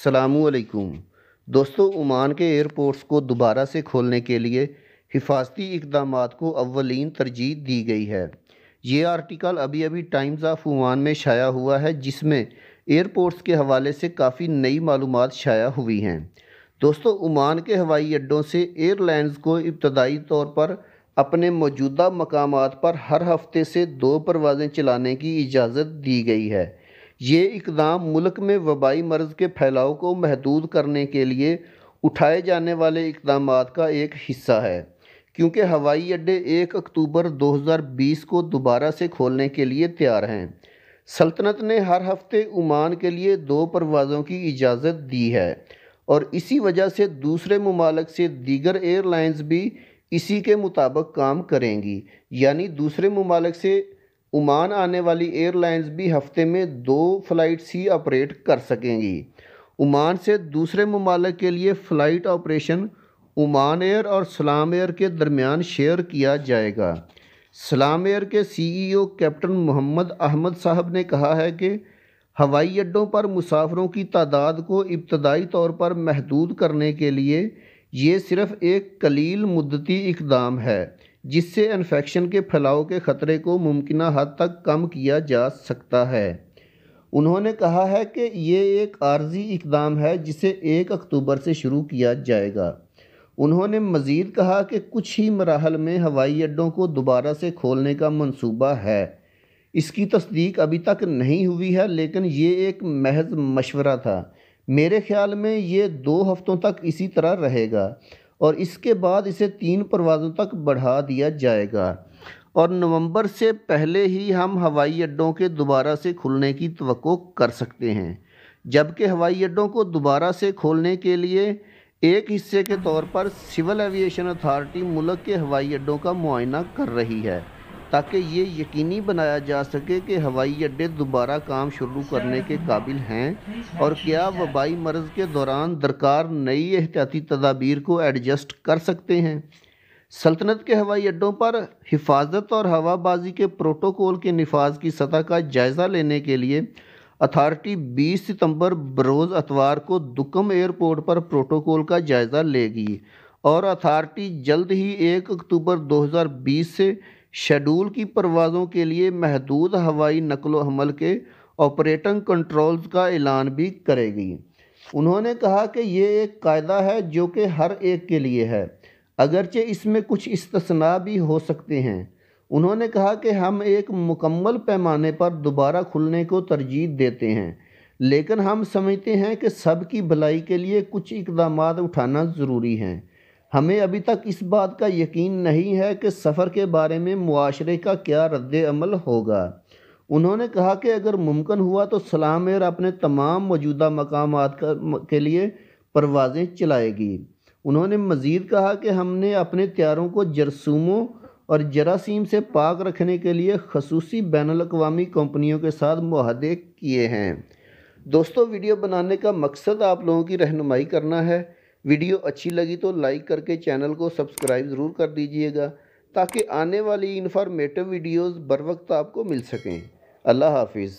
अस्सलामु अलैकुम दोस्तों, ओमान के एयरपोर्ट्स को दोबारा से खोलने के लिए हिफाजती इक़दामात को अव्वलीन तरजीह दी गई है। ये आर्टिकल अभी टाइम्स ऑफ ओमान में शाया हुआ है, जिसमें एयरपोर्ट्स के हवाले से काफ़ी नई मालूमात शाया हुई हैं। दोस्तों, ओमान के हवाई अड्डों से एयरलाइंस को इब्तदाई तौर पर अपने मौजूदा मकामात पर हर हफ्ते से 2 परवाज़ें चलाने की इजाज़त दी गई है। ये इक़दाम मुल्क में वबाई मर्ज़ के फैलाव को महदूद करने के लिए उठाए जाने वाले इक़दामात का एक हिस्सा है, क्योंकि हवाई अड्डे 1 अक्टूबर 2020 को दोबारा से खोलने के लिए तैयार हैं। सल्तनत ने हर हफ्ते ओमान के लिए 2 परवाज़ों की इजाज़त दी है और इसी वजह से दूसरे ममालिक से दीगर एयरलाइंस भी इसी के मुताबिक काम करेंगी, यानी दूसरे ममालिक से ओमान आने वाली एयरलाइंस भी हफ्ते में 2 फ़्लाइट्स ही ऑपरेट कर सकेंगी। ओमान से दूसरे ममालिक के लिए फ़्लाइट ऑपरेशन ओमान एयर और सलाम एयर के दरमियान शेयर किया जाएगा। सलाम एयर के CEO कैप्टन मोहम्मद अहमद साहब ने कहा है कि हवाई अड्डों पर मुसाफिरों की तादाद को इब्तदाई तौर पर महदूद करने के लिए ये सिर्फ़ एक कलील मुद्दती इक़दाम है, जिससे इन्फेक्शन के फैलाव के ख़तरे को मुमकिना हद तक कम किया जा सकता है। उन्होंने कहा है कि ये एक आर्जी इक़दाम है जिसे 1 अक्टूबर से शुरू किया जाएगा। उन्होंने मज़ीद कहा कि कुछ ही मराहल में हवाई अड्डों को दोबारा से खोलने का मंसूबा है। इसकी तस्दीक अभी तक नहीं हुई है, लेकिन ये एक महज मशवरा था। मेरे ख़्याल में ये 2 हफ्तों तक इसी तरह रहेगा और इसके बाद इसे 3 परवाज़ों तक बढ़ा दिया जाएगा और नवंबर से पहले ही हम हवाई अड्डों के दोबारा से खुलने की तवक्को कर सकते हैं। जबकि हवाई अड्डों को दोबारा से खोलने के लिए एक हिस्से के तौर पर सिविल एविएशन अथॉरिटी मुल्क के हवाई अड्डों का मुआयना कर रही है, ताकि ये यकीनी बनाया जा सके कि हवाई अड्डे दोबारा काम शुरू करने के काबिल हैं और क्या वबाई मर्ज़ के दौरान दरकार नई एहतियाती तदाबीर को एडजस्ट कर सकते हैं। सल्तनत के हवाई अड्डों पर हिफाजत और हवाबाजी के प्रोटोकॉल के निफाज की सतह का जायज़ा लेने के लिए अथॉरिटी 20 सितंबर बरोज़ अतवार को दुकम एयरपोर्ट पर प्रोटोकॉल का जायज़ा लेगी और अथॉरिटी जल्द ही 1 अक्टूबर 2020 से शेड्यूल की परवाज़ों के लिए महदूद हवाई नकलो हमल के ऑपरेटिंग कंट्रोल्स का ऐलान भी करेगी। उन्होंने कहा कि ये एक कायदा है जो कि हर एक के लिए है, अगरचे इसमें कुछ इस्तिस्ना भी हो सकते हैं। उन्होंने कहा कि हम एक मुकम्मल पैमाने पर दोबारा खुलने को तरजीह देते हैं, लेकिन हम समझते हैं कि सब की भलाई के लिए कुछ इक़दामात उठाना ज़रूरी हैं। हमें अभी तक इस बात का यकीन नहीं है कि सफ़र के बारे में मुआशरे का क्या रद्द अमल होगा। उन्होंने कहा कि अगर मुमकिन हुआ तो सलाम एयर अपने तमाम मौजूदा मकामात के लिए परवाज़ें चलाएगी। उन्होंने मज़ीद कहा कि हमने अपने त्यारों को जरसूमों और जरासीम से पाक रखने के लिए खसूसी बैनुल-अक़वामी कंपनियों के साथ मुआहदे किए हैं। दोस्तों, वीडियो बनाने का मकसद आप लोगों की रहनुमाई करना है। वीडियो अच्छी लगी तो लाइक करके चैनल को सब्सक्राइब ज़रूर कर दीजिएगा, ताकि आने वाली इन्फॉर्मेटिव वीडियोज़ बर वक्त आपको मिल सकें। अल्लाह हाफिज़।